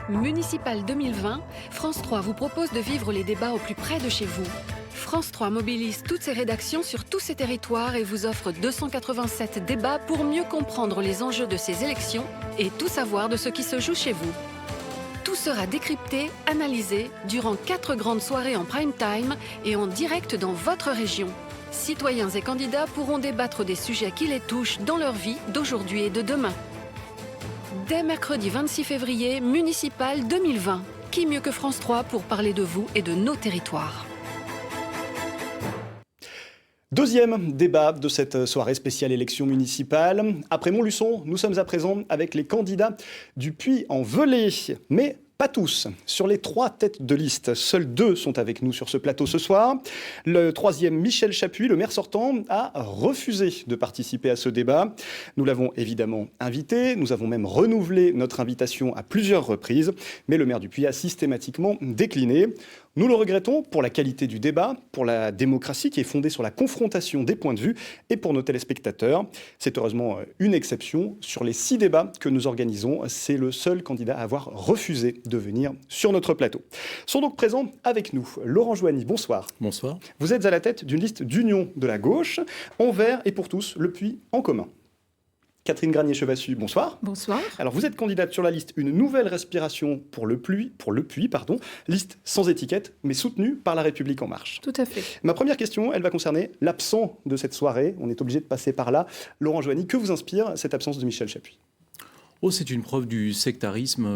Municipal 2020, France 3 vous propose de vivre les débats au plus près de chez vous. France 3 mobilise toutes ses rédactions sur tous ses territoires et vous offre 287 débats pour mieux comprendre les enjeux de ces élections et tout savoir de ce qui se joue chez vous. Tout sera décrypté, analysé durant 4 grandes soirées en prime time et en direct dans votre région. Citoyens et candidats pourront débattre des sujets qui les touchent dans leur vie d'aujourd'hui et de demain. Dès mercredi 26 février, Municipal 2020. Qui mieux que France 3 pour parler de vous et de nos territoires? Deuxième débat de cette soirée spéciale élection municipale. Après Montluçon, nous sommes à présent avec les candidats du Puy-en-Velay. Mais pas tous. Sur les 3 têtes de liste, seuls 2 sont avec nous sur ce plateau ce soir. Le troisième, Michel Chappuis, le maire sortant, a refusé de participer à ce débat. Nous l'avons évidemment invité. Nous avons même renouvelé notre invitation à plusieurs reprises. Mais le maire du Puy a systématiquement décliné. Nous le regrettons pour la qualité du débat, pour la démocratie qui est fondée sur la confrontation des points de vue et pour nos téléspectateurs. C'est heureusement une exception. Sur les 6 débats que nous organisons, c'est le seul candidat à avoir refusé de venir sur notre plateau. Sont donc présents avec nous Laurent Joigny, bonsoir. Bonsoir. Vous êtes à la tête d'une liste d'union de la gauche, Envers et pour tous, le Puy en commun. Catherine Granier-Chevassus, bonsoir. Bonsoir. Alors vous êtes candidate sur la liste Une nouvelle respiration pour le Puy, liste sans étiquette, mais soutenue par La République En Marche. Tout à fait. Ma première question, elle va concerner l'absent de cette soirée. On est obligé de passer par là. Laurent Joigny, que vous inspire cette absence de Michel Chappuis ? C'est une preuve du sectarisme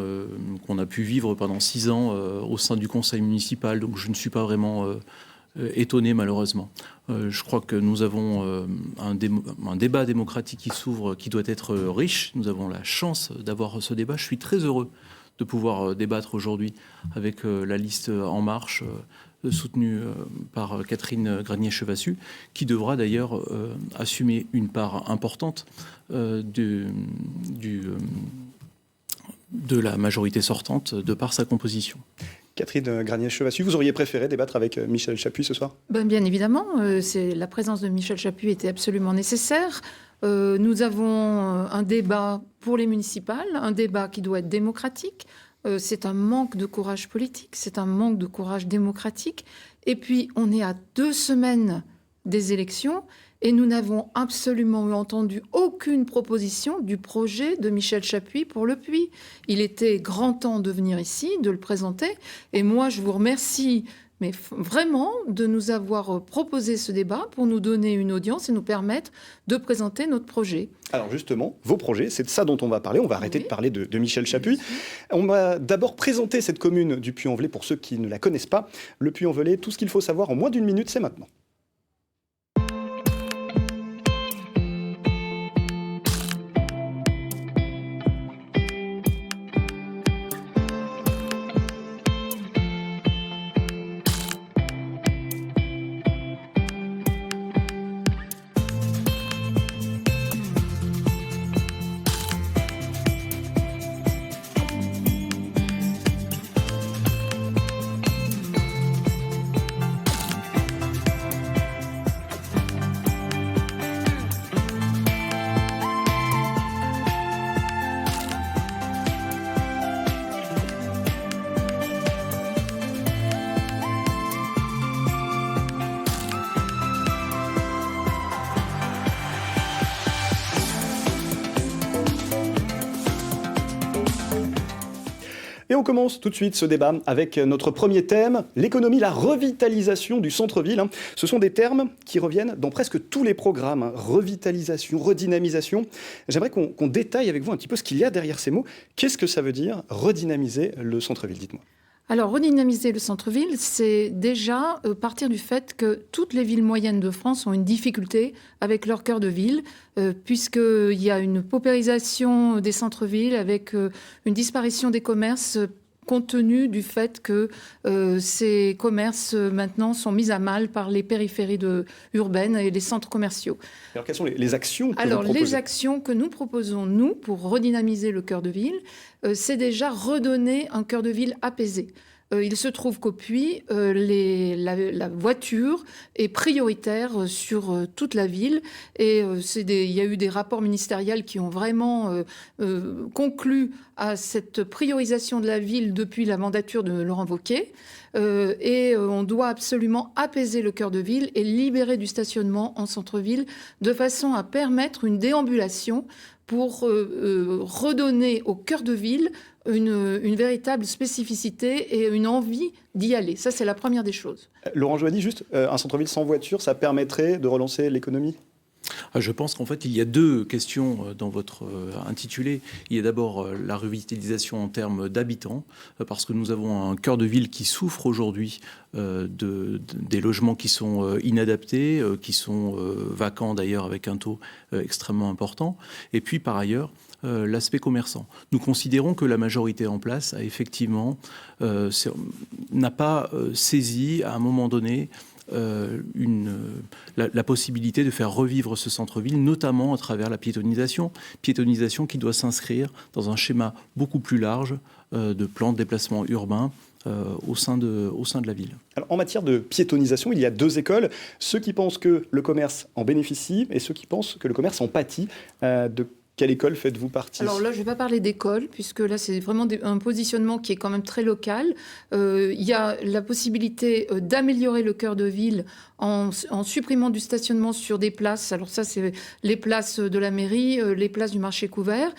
qu'on a pu vivre pendant 6 ans au sein du conseil municipal, donc je ne suis pas vraiment étonné malheureusement. Je crois que nous avons un débat démocratique qui s'ouvre, qui doit être riche. Nous avons la chance d'avoir ce débat. Je suis très heureux de pouvoir débattre aujourd'hui avec la liste En Marche, soutenue par Catherine Granier-Chevassus, qui devra d'ailleurs assumer une part importante de la majorité sortante de par sa composition. Catherine Granier-Chevassus, vous auriez préféré débattre avec Michel Chappuis ce soir ? Bien évidemment, la présence de Michel Chappuis était absolument nécessaire. Nous avons un débat pour les municipales, un débat qui doit être démocratique. C'est un manque de courage politique, c'est un manque de courage démocratique. Et puis, on est à 2 semaines des élections et nous n'avons absolument entendu aucune proposition du projet de Michel Chappuis pour le Puy. Il était grand temps de venir ici, de le présenter. Et moi, je vous remercie, mais vraiment, de nous avoir proposé ce débat pour nous donner une audience et nous permettre de présenter notre projet. Alors justement, vos projets, c'est de ça dont on va parler. On va arrêter de parler de Michel Chappuis. On va d'abord présenter cette commune du Puy-en-Velay pour ceux qui ne la connaissent pas. Le Puy-en-Velay, tout ce qu'il faut savoir en moins d'1 minute, c'est maintenant. Et on commence tout de suite ce débat avec notre premier thème, l'économie, la revitalisation du centre-ville. Ce sont des termes qui reviennent dans presque tous les programmes. Revitalisation, redynamisation. J'aimerais qu'on détaille avec vous un petit peu ce qu'il y a derrière ces mots. Qu'est-ce que ça veut dire, redynamiser le centre-ville? Dites-moi. Alors, redynamiser le centre-ville, c'est déjà partir du fait que toutes les villes moyennes de France ont une difficulté avec leur cœur de ville, puisqu'il y a une paupérisation des centres-villes avec une disparition des commerces compte tenu du fait que ces commerces maintenant sont mis à mal par les périphéries urbaines et les centres commerciaux. Alors, quelles sont les actions que vous Alors, proposez ? les actions que nous proposons, nous, pour redynamiser le cœur de ville, c'est déjà redonner un cœur de ville apaisé. Il se trouve qu'au Puy, la voiture est prioritaire sur toute la ville. Et il y a eu des rapports ministériels qui ont vraiment conclu à cette priorisation de la ville depuis la mandature de Laurent Wauquiez. Et on doit absolument apaiser le cœur de ville et libérer du stationnement en centre-ville de façon à permettre une déambulation pour redonner au cœur de ville une véritable spécificité et une envie d'y aller. Ça, c'est la première des choses. Laurent Joanny, juste, un centre-ville sans voiture, ça permettrait de relancer l'économie ? Je pense qu'en fait, il y a deux questions dans votre intitulé. Il y a d'abord la revitalisation en termes d'habitants, parce que nous avons un cœur de ville qui souffre aujourd'hui des logements qui sont inadaptés, qui sont vacants d'ailleurs avec un taux extrêmement important. Et puis par ailleurs, l'aspect commerçant. Nous considérons que la majorité en place a effectivement n'a pas saisi à un moment donné la possibilité de faire revivre ce centre-ville, notamment à travers la piétonisation qui doit s'inscrire dans un schéma beaucoup plus large de plan de déplacement urbain au sein de la ville. Alors, en matière de piétonisation, il y a deux écoles. Ceux qui pensent que le commerce en bénéficie et ceux qui pensent que le commerce en pâtit. De quelle école faites-vous partie ? Alors là, je ne vais pas parler d'école, puisque là, c'est vraiment un positionnement qui est quand même très local. Il y a la possibilité d'améliorer le cœur de ville en supprimant du stationnement sur des places. Alors ça, c'est les places de la mairie, les places du marché couvert,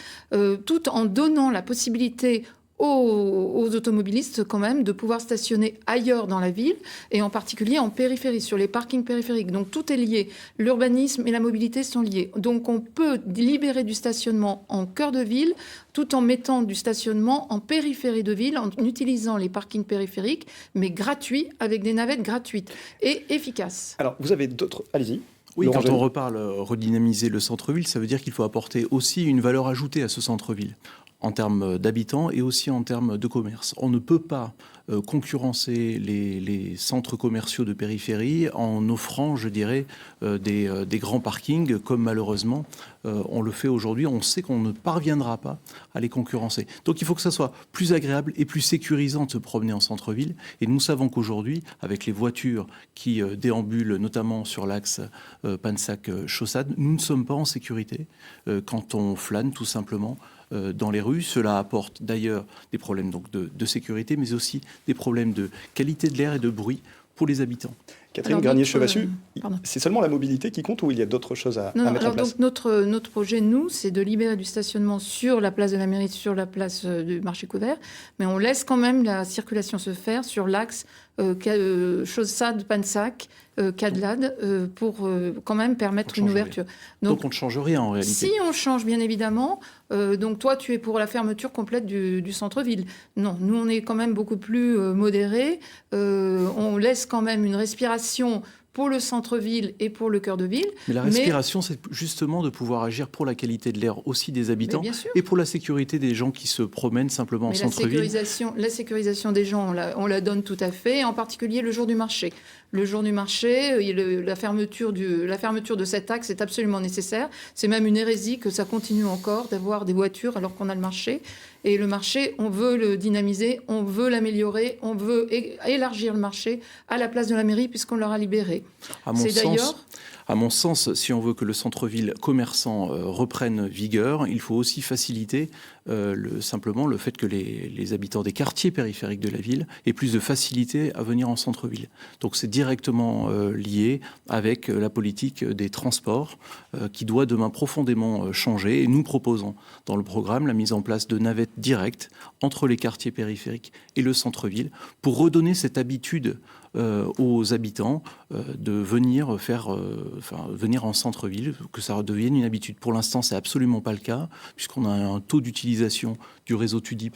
tout en donnant la possibilité aux automobilistes quand même de pouvoir stationner ailleurs dans la ville et en particulier en périphérie, sur les parkings périphériques. Donc tout est lié. L'urbanisme et la mobilité sont liés. Donc on peut libérer du stationnement en cœur de ville tout en mettant du stationnement en périphérie de ville, en utilisant les parkings périphériques, mais gratuits, avec des navettes gratuites et efficaces. Alors vous avez d'autres... Allez-y. Oui, quand on reparle redynamiser le centre-ville, ça veut dire qu'il faut apporter aussi une valeur ajoutée à ce centre-ville, en termes d'habitants et aussi en termes de commerce. On ne peut pas concurrencer les centres commerciaux de périphérie en offrant, je dirais, des grands parkings, comme malheureusement on le fait aujourd'hui. On sait qu'on ne parviendra pas à les concurrencer. Donc il faut que ça soit plus agréable et plus sécurisant de se promener en centre-ville. Et nous savons qu'aujourd'hui, avec les voitures qui déambulent, notamment sur l'axe Pansac-Chaussade, nous ne sommes pas en sécurité quand on flâne tout simplement dans les rues. Cela apporte d'ailleurs des problèmes donc de sécurité, mais aussi des problèmes de qualité de l'air et de bruit pour les habitants. Catherine Garnier-Chevassus, c'est seulement la mobilité qui compte ou il y a d'autres choses à mettre en place ? Donc notre projet, nous, c'est de libérer du stationnement sur la place de la mairie, sur la place du marché couvert, mais on laisse quand même la circulation se faire sur l'axe Chaussade-Pansac, Cadelade, pour quand même permettre une ouverture. Donc on ne change rien en réalité. Si on change, bien évidemment. Donc toi, tu es pour la fermeture complète du centre-ville. Non, nous, on est quand même beaucoup plus modérés. On laisse quand même une respiration pour le centre-ville et pour le cœur de ville. Mais la respiration, c'est justement de pouvoir agir pour la qualité de l'air aussi des habitants et pour la sécurité des gens qui se promènent simplement en centre-ville. La sécurisation des gens, on la donne tout à fait, en particulier le jour du marché. Le jour du marché, la fermeture de cet axe est absolument nécessaire. C'est même une hérésie que ça continue encore d'avoir des voitures alors qu'on a le marché. Et le marché, on veut le dynamiser, on veut l'améliorer, on veut élargir le marché à la place de la mairie puisqu'on l'aura libéré. À mon sens, si on veut que le centre-ville commerçant reprenne vigueur, il faut aussi faciliter simplement le fait que les habitants des quartiers périphériques de la ville aient plus de facilité à venir en centre-ville. Donc c'est directement lié avec la politique des transports qui doit demain profondément changer. Et nous proposons dans le programme la mise en place de navettes directes entre les quartiers périphériques et le centre-ville pour redonner cette habitude aux habitants de venir venir en centre-ville, que ça redevienne une habitude. Pour l'instant, c'est absolument pas le cas, puisqu'on a un taux d'utilisation du réseau TUDIP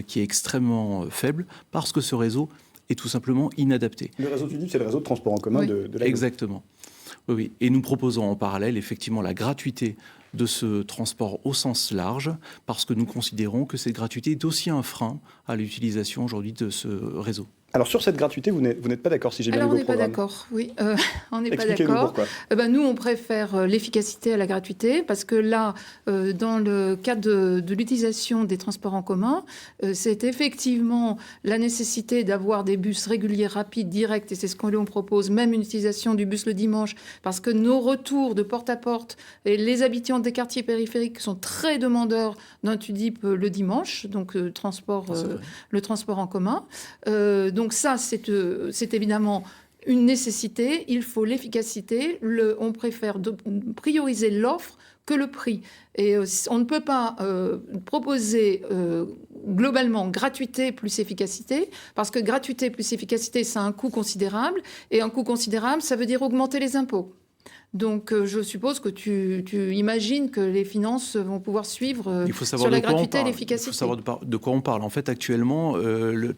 qui est extrêmement faible, parce que ce réseau est tout simplement inadapté. Le réseau TUDIP, c'est le réseau de transport en commun de la ville. Exactement. Oui. Et nous proposons en parallèle, effectivement, la gratuité de ce transport au sens large, parce que nous considérons que cette gratuité est aussi un frein à l'utilisation aujourd'hui de ce réseau. Alors sur cette gratuité, vous n'êtes pas d'accord si j'ai bien lu Alors, on vos n'est pas programmes. d'accord, oui. On n'est pas Expliquez-nous d'accord. pourquoi. Nous, on préfère l'efficacité à la gratuité parce que là, dans le cadre de l'utilisation des transports en commun, c'est effectivement la nécessité d'avoir des bus réguliers, rapides, directs, et c'est ce qu'on lui propose, même une utilisation du bus le dimanche, parce que nos retours de porte à porte, et les habitants des quartiers périphériques sont très demandeurs d'un TUDIP le dimanche, donc le transport en commun. Donc ça, c'est évidemment une nécessité. Il faut l'efficacité. On préfère prioriser l'offre que le prix. Et on ne peut pas proposer globalement gratuité plus efficacité, parce que gratuité plus efficacité, ça a un coût considérable. Et un coût considérable, ça veut dire augmenter les impôts. Donc, je suppose que tu imagines que les finances vont pouvoir suivre sur la gratuité et l'efficacité. Il faut savoir de quoi on parle. En fait, actuellement,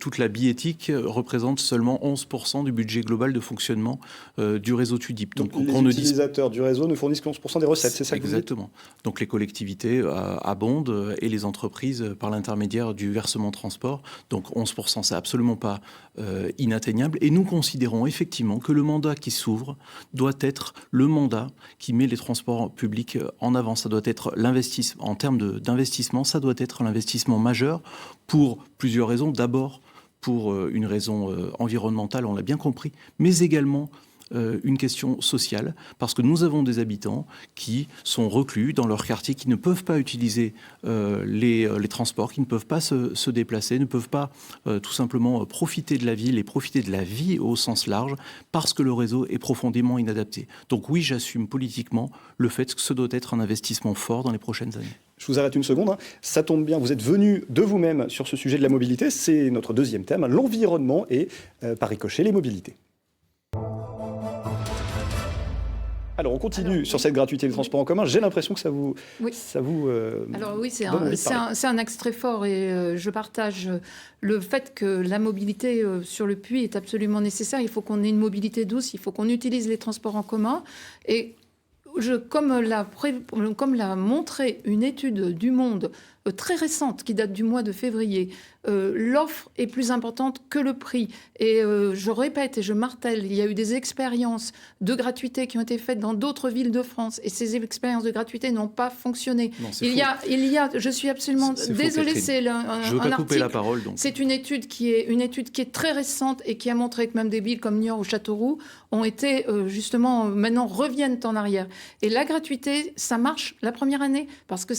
toute la billettique représente seulement 11% du budget global de fonctionnement du réseau TUDIP. Donc les utilisateurs du réseau ne fournissent que 11% des recettes, c'est ça que vous dites ? Exactement. Donc les collectivités abondent et les entreprises par l'intermédiaire du versement transport. Donc 11%, c'est absolument pas inatteignable. Et nous considérons effectivement que le mandat qui s'ouvre doit être le mandat qui met les transports publics en avant. Ça doit être l'investissement. En termes d'investissement, ça doit être l'investissement majeur pour plusieurs raisons. D'abord, pour une raison environnementale, on l'a bien compris, mais également une question sociale, parce que nous avons des habitants qui sont reclus dans leur quartier, qui ne peuvent pas utiliser les transports, qui ne peuvent pas se déplacer, ne peuvent pas tout simplement profiter de la ville et profiter de la vie au sens large, parce que le réseau est profondément inadapté. Donc oui, j'assume politiquement le fait que ce doit être un investissement fort dans les prochaines années. Je vous arrête une seconde. Ça tombe bien, vous êtes venu de vous-même sur ce sujet de la mobilité. C'est notre deuxième thème, l'environnement et, par ricochet, les mobilités. Alors, on continue sur cette gratuité des transports en commun. J'ai l'impression que ça vous... Alors oui, c'est un axe très fort et je partage le fait que la mobilité sur le Puy est absolument nécessaire. Il faut qu'on ait une mobilité douce, il faut qu'on utilise les transports en commun. Et comme l'a montré une étude du Monde très récente qui date du mois de février, l'offre est plus importante que le prix. Et je répète et je martèle, il y a eu des expériences de gratuité qui ont été faites dans d'autres villes de France et ces expériences de gratuité n'ont pas fonctionné. Non, je suis absolument désolée, c'est je veux pas couper la parole. Donc. C'est une étude qui est très récente et qui a montré que même des villes comme Niort ou Châteauroux ont été justement maintenant reviennent en arrière. Et la gratuité, ça marche la première année parce que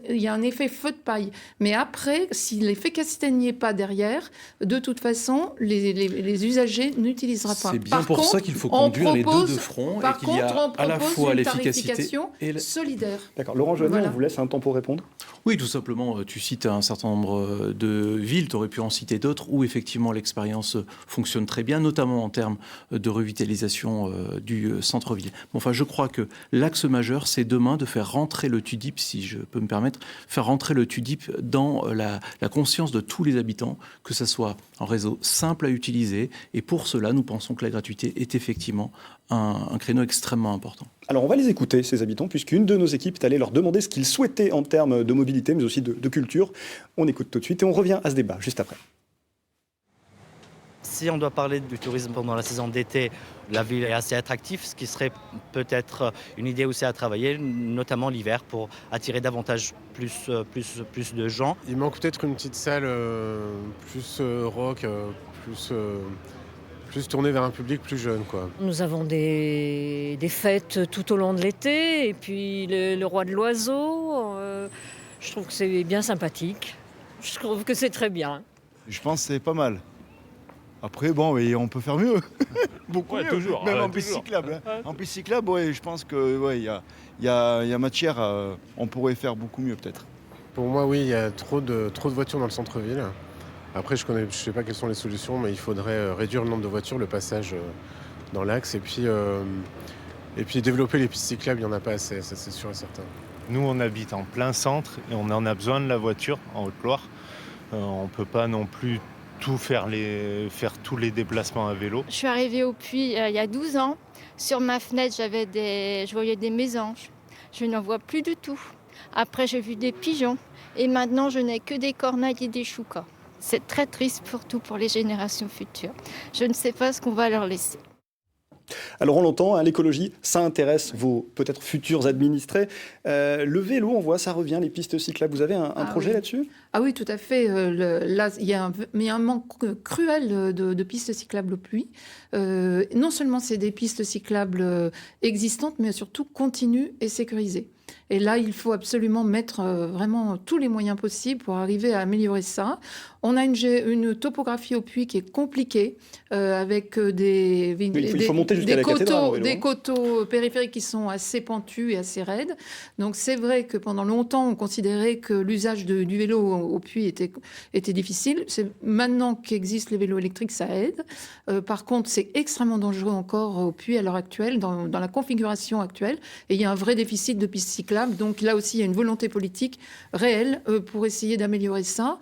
il y a un effet feu de paille. Mais après, si l'efficacité n'y est pas derrière, de toute façon, les usagers n'utiliseront pas. C'est bien pour ça qu'il faut conduire les deux de front et qu'il y a à la fois l'efficacité et solidaire. D'accord. Laurent Joannet, on vous laisse un temps pour répondre. Oui, tout simplement, tu cites un certain nombre de villes, tu aurais pu en citer d'autres, où effectivement l'expérience fonctionne très bien, notamment en termes de revitalisation du centre-ville. Enfin, je crois que l'axe majeur, c'est demain de faire rentrer le TUDIP, si je peux me permettre, faire rentrer le TUDIP dans la conscience de tous les habitants, que ce soit un réseau simple à utiliser. Et pour cela, nous pensons que la gratuité est effectivement un créneau extrêmement important. Alors on va les écouter, ces habitants, puisqu'une de nos équipes est allée leur demander ce qu'ils souhaitaient en termes de mobilité, mais aussi de culture. On écoute tout de suite et on revient à ce débat juste après. Si on doit parler du tourisme pendant la saison d'été, la ville est assez attractive, ce qui serait peut-être une idée aussi à travailler, notamment l'hiver, pour attirer davantage plus de gens. Il manque peut-être une petite salle plus rock, plus tournée vers un public plus jeune, quoi. Nous avons des fêtes tout au long de l'été, et puis le roi de l'oiseau, je trouve que c'est bien sympathique. Je trouve que c'est très bien. Je pense que c'est pas mal. Après, bon, on peut faire mieux. Beaucoup mieux. Toujours. Même en piste cyclable. Hein. En piste cyclable, ouais, je pense que y a matière. On pourrait faire beaucoup mieux, peut-être. Pour moi, oui, il y a trop de voitures dans le centre-ville. Après, je sais pas quelles sont les solutions, mais il faudrait réduire le nombre de voitures, le passage dans l'axe, et puis développer les pistes cyclables. Il n'y en a pas assez, ça c'est sûr et certain. Nous, on habite en plein centre et on en a besoin de la voiture en Haute-Loire. On ne peut pas non plus faire tous les déplacements à vélo. Je suis arrivée au Puy il y a 12 ans. Sur ma fenêtre, je voyais des mésanges. Je n'en vois plus du tout. Après, j'ai vu des pigeons. Et maintenant, je n'ai que des corneilles et des choucas. C'est très triste pour les générations futures. Je ne sais pas ce qu'on va leur laisser. Alors on l'entend, hein, l'écologie, ça intéresse vos peut-être futurs administrés. Le vélo, on voit, ça revient, les pistes cyclables. Vous avez un projet là-dessus ? Ah oui, tout à fait. Là, il y a un manque cruel de pistes cyclables au Puy. Non seulement c'est des pistes cyclables existantes, mais surtout continues et sécurisées. Et là, il faut absolument mettre vraiment tous les moyens possibles pour arriver à améliorer ça. On a une topographie au Puy qui est compliquée, avec des coteaux périphériques qui sont assez pentus et assez raides. Donc c'est vrai que pendant longtemps, on considérait que l'usage du vélo au Puy était difficile. C'est maintenant qu'existent les vélos électriques, ça aide. Par contre, c'est extrêmement dangereux encore au Puy à l'heure actuelle, dans la configuration actuelle. Et il y a un vrai déficit de pistes cyclables. Donc là aussi, il y a une volonté politique réelle pour essayer d'améliorer ça.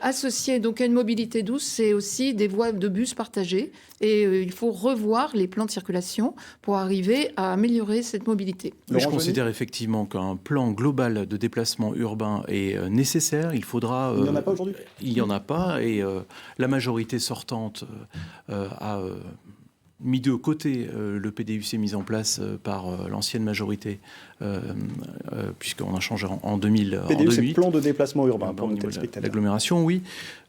Associé donc à une mobilité douce, c'est aussi des voies de bus partagées. Et il faut revoir les plans de circulation pour arriver à améliorer cette mobilité. Mais je considère effectivement qu'un plan global de déplacement urbain est nécessaire. Il faudra... il n'y en a pas aujourd'hui ? Il n'y en a pas. Et la majorité sortante a... mis de côté le PDUC mis en place par l'ancienne majorité, puisqu'on a changé en 2000. PDU, en c'est 2008. Plan de déplacement urbain pour nos téléspectateurs. L'agglomération, oui.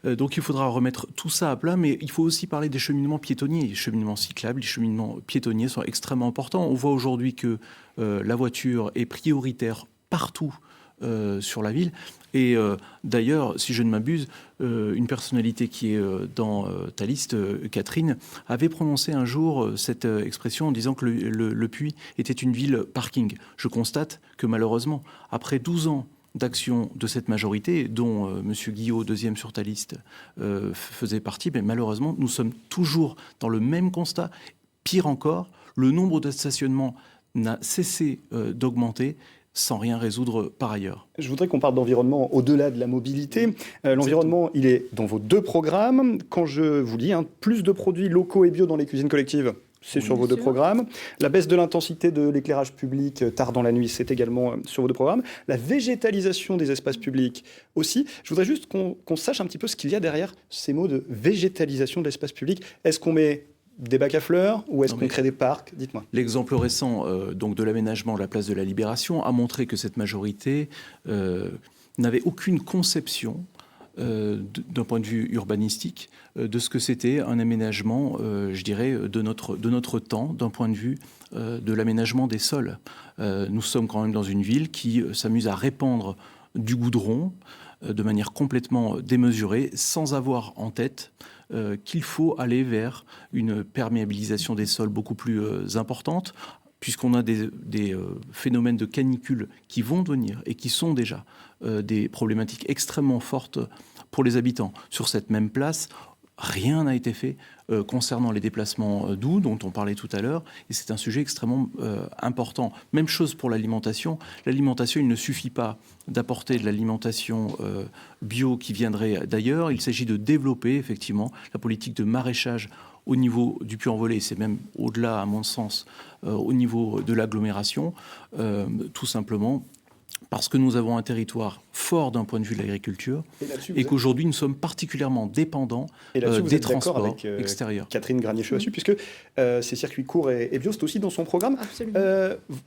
Donc il faudra remettre tout ça à plat, mais il faut aussi parler des cheminements piétonniers. Les cheminements cyclables, les cheminements piétonniers sont extrêmement importants. On voit aujourd'hui que la voiture est prioritaire partout sur la ville. Et d'ailleurs, si je ne m'abuse, une personnalité qui est dans ta liste, Catherine, avait prononcé un jour cette expression en disant que le Puy était une ville parking. Je constate que malheureusement, après 12 ans d'action de cette majorité, dont M. Guillot, deuxième sur ta liste, faisait partie, mais malheureusement, nous sommes toujours dans le même constat. Pire encore, le nombre de stationnements n'a cessé d'augmenter, sans rien résoudre par ailleurs. Je voudrais qu'on parle d'environnement au-delà de la mobilité. L'environnement, il est dans vos deux programmes. Quand je vous lis, plus de produits locaux et bio dans les cuisines collectives, c'est sur vos deux programmes. La baisse de l'intensité de l'éclairage public tard dans la nuit, c'est également sur vos deux programmes. La végétalisation des espaces publics aussi. Je voudrais juste qu'on sache un petit peu ce qu'il y a derrière ces mots de végétalisation de l'espace public. Est-ce qu'on met des bacs à fleurs ou est-ce qu'on crée des parcs ? Dites-moi. L'exemple récent donc de l'aménagement de la place de la Libération a montré que cette majorité n'avait aucune conception d'un point de vue urbanistique de ce que c'était un aménagement, je dirais, de notre temps, d'un point de vue de l'aménagement des sols. Nous sommes quand même dans une ville qui s'amuse à répandre du goudron de manière complètement démesurée, sans avoir en tête qu'il faut aller vers une perméabilisation des sols beaucoup plus importante, puisqu'on a des phénomènes de canicule qui vont venir et qui sont déjà des problématiques extrêmement fortes pour les habitants. Sur cette même place, rien n'a été fait concernant les déplacements doux dont on parlait tout à l'heure, et c'est un sujet extrêmement important. Même chose pour l'alimentation. L'alimentation, il ne suffit pas d'apporter de l'alimentation bio qui viendrait d'ailleurs. Il s'agit de développer effectivement la politique de maraîchage au niveau du Puy-en-Velay, c'est même au-delà, à mon sens, au niveau de l'agglomération, tout simplement parce que nous avons un territoire fort d'un point de vue de l'agriculture et qu'aujourd'hui nous sommes particulièrement dépendants des transports avec, extérieurs. Catherine Granier-Chevassus, puisque ces circuits courts et bio, c'est aussi dans son programme.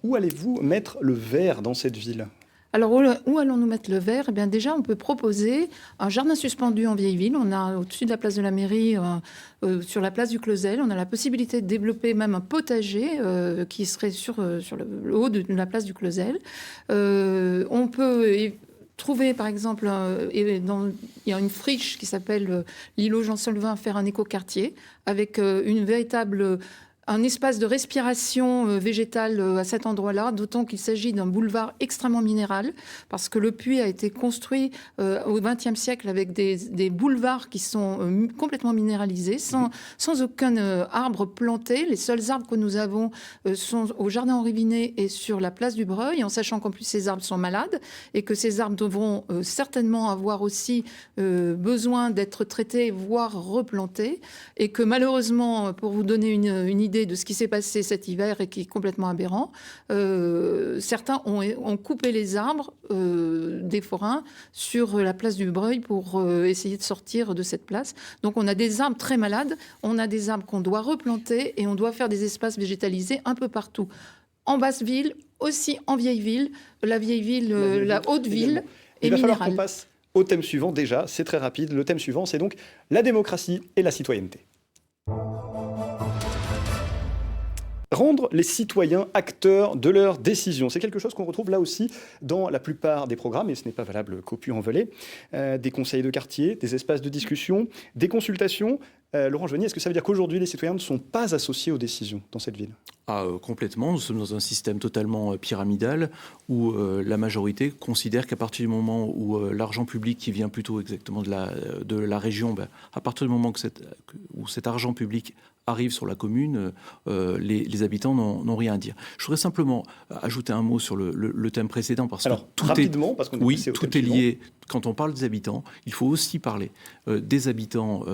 Où allez-vous mettre le vert dans cette ville ? Alors, où allons-nous mettre le vert ? Eh bien, déjà, on peut proposer un jardin suspendu en vieille ville. On a au-dessus de la place de la mairie, sur la place du Clausel, on a la possibilité de développer même un potager qui serait sur le haut de la place du Clausel. On peut trouver, par exemple, il y a une friche qui s'appelle l'îlot Jean Solvin, faire un écoquartier avec un espace de respiration végétale à cet endroit-là, d'autant qu'il s'agit d'un boulevard extrêmement minéral, parce que le Puy a été construit au XXe siècle avec des boulevards qui sont complètement minéralisés, sans aucun arbre planté. Les seuls arbres que nous avons sont au jardin Henri Vinet et sur la place du Breuil, en sachant qu'en plus ces arbres sont malades et que ces arbres devront certainement avoir aussi besoin d'être traités, voire replantés, et que malheureusement, pour vous donner une idée, idée de ce qui s'est passé cet hiver et qui est complètement aberrant. Certains ont coupé les arbres des forains sur la place du Breuil pour essayer de sortir de cette place. Donc on a des arbres très malades, on a des arbres qu'on doit replanter et on doit faire des espaces végétalisés un peu partout. En basse ville, aussi en vieille ville, la haute ville et Il va falloir minérale. qu'on passe au thème suivant déjà, c'est très rapide. Le thème suivant, c'est donc la démocratie et la citoyenneté. Rendre les citoyens acteurs de leurs décisions. C'est quelque chose qu'on retrouve là aussi dans la plupart des programmes, et ce n'est pas valable qu'au Puy-en-Velay. Des conseils de quartier, des espaces de discussion, des consultations. Laurent Joigny, est-ce que ça veut dire qu'aujourd'hui les citoyens ne sont pas associés aux décisions dans cette ville ? Complètement. Nous sommes dans un système totalement pyramidal où la majorité considère qu'à partir du moment où l'argent public qui vient plutôt exactement de la région, à partir du moment où cet argent public arrive sur la commune, les habitants n'ont rien à dire. Je voudrais simplement ajouter un mot sur le thème précédent parce que tout est lié. Quand on parle des habitants, il faut aussi parler des habitants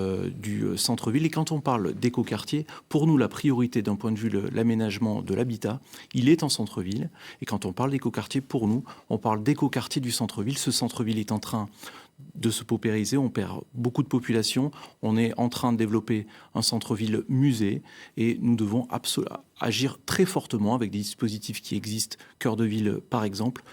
du centre-ville. Et quand on parle d'écoquartier, pour nous, la priorité d'un point de vue de l'aménagement de l'habitat, il est en centre-ville. Et quand on parle d'écoquartier, pour nous, on parle d'écoquartier du centre-ville. Ce centre-ville est en train de se paupériser, on perd beaucoup de population, on est en train de développer un centre-ville musée et nous devons agir très fortement avec des dispositifs qui existent, Cœur de Ville par exemple,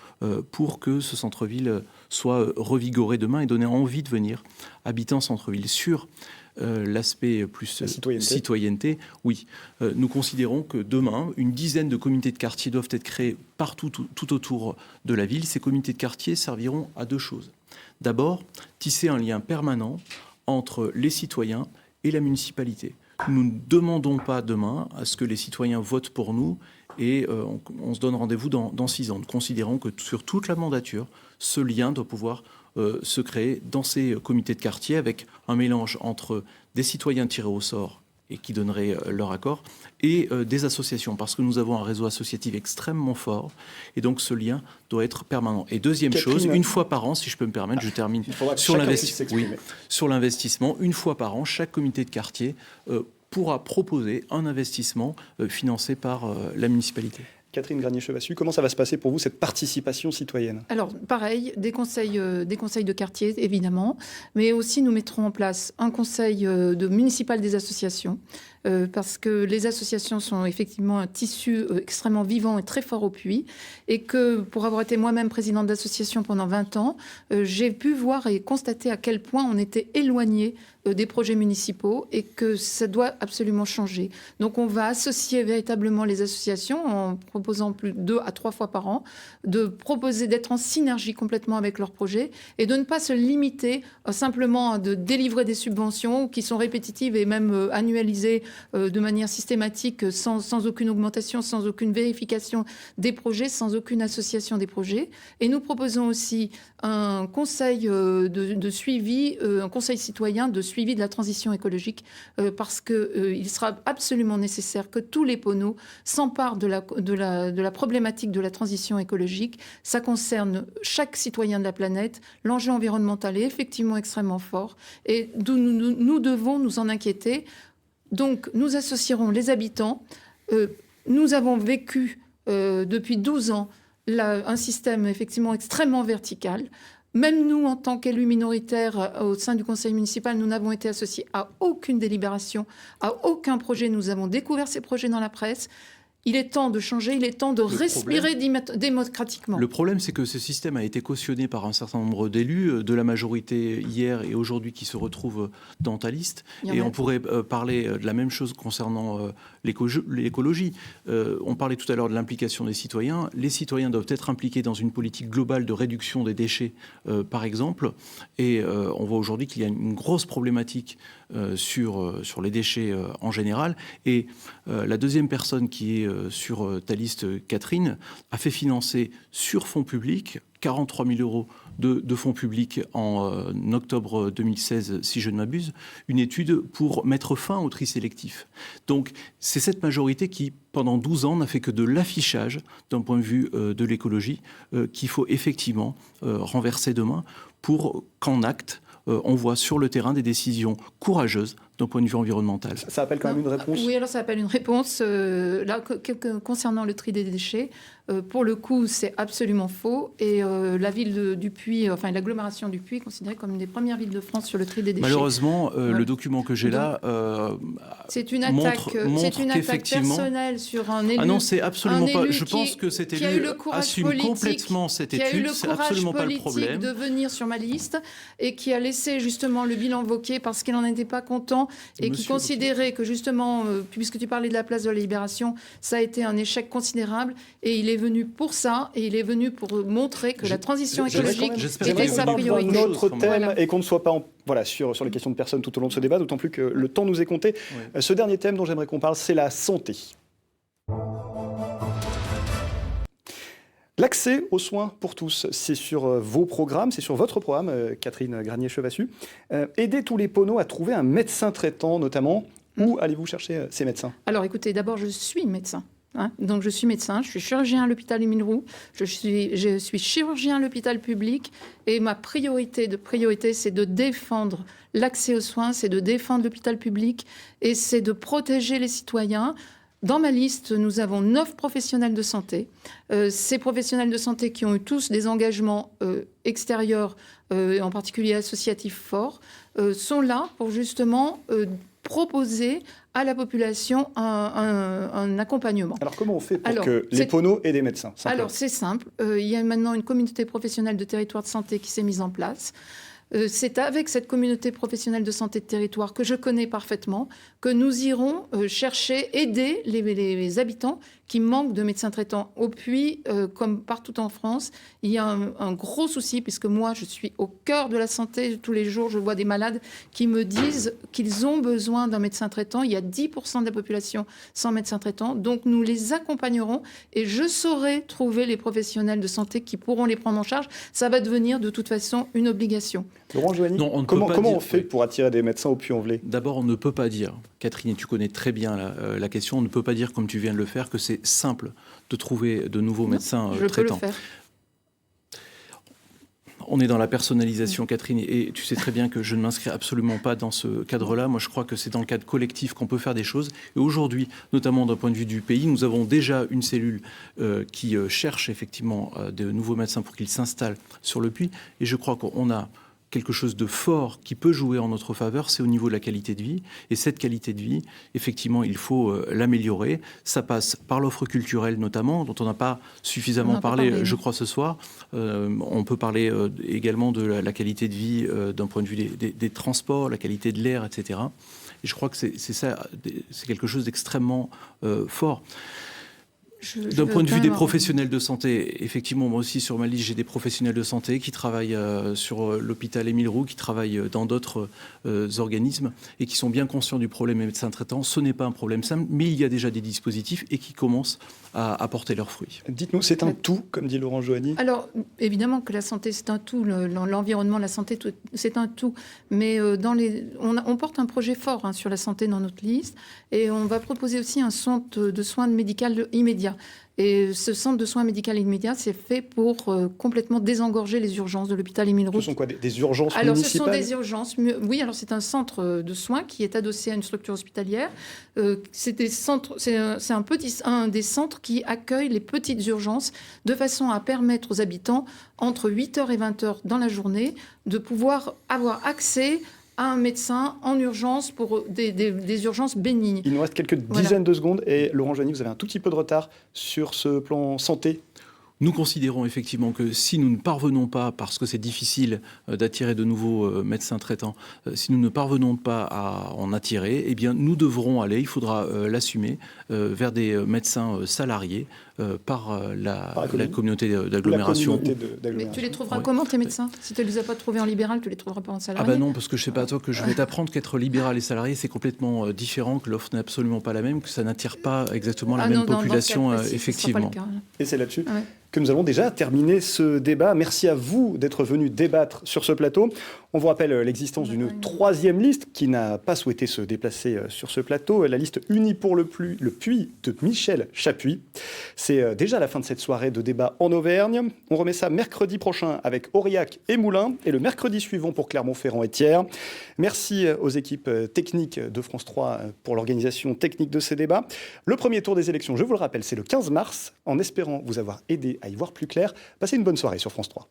pour que ce centre-ville soit revigoré demain et donner envie de venir habiter en centre-ville. Sur l'aspect plus citoyenneté, oui. Nous considérons que demain, une dizaine de comités de quartier doivent être créés partout, tout autour de la ville. Ces comités de quartier serviront à deux choses. D'abord, tisser un lien permanent entre les citoyens et la municipalité. Nous ne demandons pas demain à ce que les citoyens votent pour nous et on se donne rendez-vous dans 6 ans. Nous considérons que sur toute la mandature, ce lien doit pouvoir se créer dans ces comités de quartier avec un mélange entre des citoyens tirés au sort et qui donneraient leur accord, et des associations, parce que nous avons un réseau associatif extrêmement fort, et donc ce lien doit être permanent. Et deuxième chose, une fois par an, si je peux me permettre, je termine sur l'investissement, une fois par an, chaque comité de quartier pourra proposer un investissement financé par la municipalité. Catherine Granier-Chevassus, comment ça va se passer pour vous, cette participation citoyenne ? Alors, pareil, des conseils de quartier, évidemment, mais aussi nous mettrons en place un conseil municipal des associations, parce que les associations sont effectivement un tissu extrêmement vivant et très fort au Puy, et que pour avoir été moi-même présidente d'association pendant 20 ans, j'ai pu voir et constater à quel point on était éloigné des projets municipaux et que ça doit absolument changer. Donc on va associer véritablement les associations en proposant plus 2 à 3 fois par an, de proposer d'être en synergie complètement avec leurs projets et de ne pas se limiter simplement à de délivrer des subventions qui sont répétitives et même annualisées de manière systématique sans aucune augmentation, sans aucune vérification des projets, sans aucune association des projets. Et nous proposons aussi un conseil de suivi, un conseil citoyen de suivi de la transition écologique, parce qu'il sera absolument nécessaire que tous les poneaux s'emparent de la problématique de la transition écologique. Ça concerne chaque citoyen de la planète. L'enjeu environnemental est effectivement extrêmement fort et nous devons nous en inquiéter. Donc, nous associerons les habitants. Nous avons vécu depuis 12 ans un système effectivement extrêmement vertical. Même nous, en tant qu'élus minoritaires au sein du conseil municipal, nous n'avons été associés à aucune délibération, à aucun projet. Nous avons découvert ces projets dans la presse. Il est temps de changer, il est temps de respirer démocratiquement. Le problème, c'est que ce système a été cautionné par un certain nombre d'élus, de la majorité hier et aujourd'hui qui se retrouvent dans ta liste. Et on pourrait parler de la même chose concernant l'écologie. On parlait tout à l'heure de l'implication des citoyens. Les citoyens doivent être impliqués dans une politique globale de réduction des déchets, par exemple. Et on voit aujourd'hui qu'il y a une grosse problématique sur les déchets en général. Et la deuxième personne qui est sur ta liste, Catherine, a fait financer sur fonds publics 43 000 euros de fonds publics en octobre 2016, si je ne m'abuse, une étude pour mettre fin au tri sélectif. Donc, c'est cette majorité qui, pendant 12 ans, n'a fait que de l'affichage d'un point de vue de l'écologie qu'il faut effectivement renverser demain pour qu'en acte, on voit sur le terrain des décisions courageuse d'un point de vue environnemental. Ça appelle quand même une réponse. Oui, alors ça appelle une réponse. Là, concernant le tri des déchets, pour le coup, c'est absolument faux. Et la ville du Puy, enfin l'agglomération du Puy, est considérée comme une des premières villes de France sur le tri des déchets. Malheureusement, le document que j'ai là c'est une attaque, personnelle sur un élu. Ah non, c'est absolument pas. Je pense que cet élu assume complètement cette étude. C'est absolument pas le problème. De venir sur ma liste et qui a laissé justement le bilan Wauquiez parce qu'il n'en était pas content et qui considérait que justement, puisque tu parlais de la place de la Libération, ça a été un échec considérable et il est venu pour ça et il est venu pour montrer que la transition écologique était sa priorité. Notre thème et qu'on ne soit pas sur les questions de personnes tout au long de ce débat, d'autant plus que le temps nous est compté. Ce dernier thème dont j'aimerais qu'on parle, c'est la santé. L'accès aux soins pour tous, c'est sur vos programmes, c'est sur votre programme, Catherine Granier-Chevassus. Aidez tous les poneaux à trouver un médecin traitant, notamment. Où allez-vous chercher ces médecins ? Alors écoutez, d'abord, je suis médecin. Donc je suis médecin, je suis chirurgien à l'hôpital Émile Roux, je suis chirurgien à l'hôpital public et ma priorité, c'est de défendre l'accès aux soins, c'est de défendre l'hôpital public et c'est de protéger les citoyens. Dans ma liste, nous avons 9 professionnels de santé. Ces professionnels de santé qui ont eu tous des engagements extérieurs, en particulier associatifs forts, sont là pour justement proposer à la population un accompagnement. Alors comment on fait pour que les poneaux aient des médecins ? Alors c'est simple. Il y a maintenant une communauté professionnelle de territoire de santé qui s'est mise en place. C'est avec cette communauté professionnelle de santé de territoire que je connais parfaitement que nous irons aider les habitants qui manquent de médecins traitants. Au Puy, comme partout en France, il y a un gros souci, puisque moi, je suis au cœur de la santé. Tous les jours, je vois des malades qui me disent qu'ils ont besoin d'un médecin traitant. Il y a 10% de la population sans médecin traitant. Donc, nous les accompagnerons et je saurai trouver les professionnels de santé qui pourront les prendre en charge. Ça va devenir de toute façon une obligation. Laurent Joanny, comment on fait pour attirer des médecins au Puy-en-Velay ? D'abord, on ne peut pas dire, Catherine, et tu connais très bien la question, on ne peut pas dire, comme tu viens de le faire, que c'est simple de trouver de nouveaux médecins traitants. Peux le faire. On est dans la personnalisation, Catherine, et tu sais très bien que je ne m'inscris absolument pas dans ce cadre-là. Moi, je crois que c'est dans le cadre collectif qu'on peut faire des choses. Et aujourd'hui, notamment d'un point de vue du pays, nous avons déjà une cellule qui cherche effectivement de nouveaux médecins pour qu'ils s'installent sur le Puy. Et je crois qu'on a quelque chose de fort qui peut jouer en notre faveur, c'est au niveau de la qualité de vie. Et cette qualité de vie, effectivement, il faut l'améliorer. Ça passe par l'offre culturelle notamment, dont on n'a pas suffisamment parlé, je crois, ce soir. On peut parler également de la qualité de vie d'un point de vue des transports, la qualité de l'air, etc. Et je crois que c'est ça, c'est quelque chose d'extrêmement fort. D'un point de vue des professionnels de santé, effectivement, moi aussi sur ma liste, j'ai des professionnels de santé qui travaillent sur l'hôpital Émile Roux, qui travaillent dans d'autres organismes et qui sont bien conscients du problème des médecins traitants. Ce n'est pas un problème simple, mais il y a déjà des dispositifs et qui commencent à porter leurs fruits. Dites-nous, c'est un tout, comme dit Laurent Joanny ? Alors, évidemment que la santé, c'est un tout. L'environnement, la santé, c'est un tout. Mais on porte un projet fort sur la santé dans notre liste et on va proposer aussi un centre de soins médicaux immédiats. Et ce centre de soins médicaux immédiats, c'est fait pour complètement désengorger les urgences de l'hôpital Émile Roux. Ce sont quoi, des urgences alors, municipales ? Alors, ce sont des urgences. Oui, alors c'est un centre de soins qui est adossé à une structure hospitalière. C'est un des centres qui accueille les petites urgences de façon à permettre aux habitants, entre 8h et 20h dans la journée, de pouvoir avoir accès à un médecin en urgence pour des urgences bénignes. Il nous reste quelques dizaines de secondes et Laurent Joanny, vous avez un tout petit peu de retard sur ce plan santé. Nous considérons effectivement que si nous ne parvenons pas, parce que c'est difficile d'attirer de nouveaux médecins traitants, si nous ne parvenons pas à en attirer, eh bien nous devrons aller, il faudra l'assumer, vers des médecins salariés par la communauté d'agglomération. Mais tu les trouveras comment tes médecins ? Si tu ne les as pas trouvés en libéral, tu les trouveras pas en salarié ? Ah ben non, parce que je ne sais pas à toi que je vais t'apprendre qu'être libéral et salarié, c'est complètement différent, que l'offre n'est absolument pas la même, que ça n'attire pas exactement la même population, effectivement. Et c'est là-dessus que nous allons déjà terminer ce débat. Merci à vous d'être venus débattre sur ce plateau. On vous rappelle l'existence d'une troisième liste qui n'a pas souhaité se déplacer sur ce plateau, la liste Unis pour le Puy de Michel Chappuis. C'est C'est déjà la fin de cette soirée de débat en Auvergne. On remet ça mercredi prochain avec Aurillac et Moulins et le mercredi suivant pour Clermont-Ferrand et Thiers. Merci aux équipes techniques de France 3 pour l'organisation technique de ces débats. Le premier tour des élections, je vous le rappelle, c'est le 15 mars. En espérant vous avoir aidé à y voir plus clair, passez une bonne soirée sur France 3.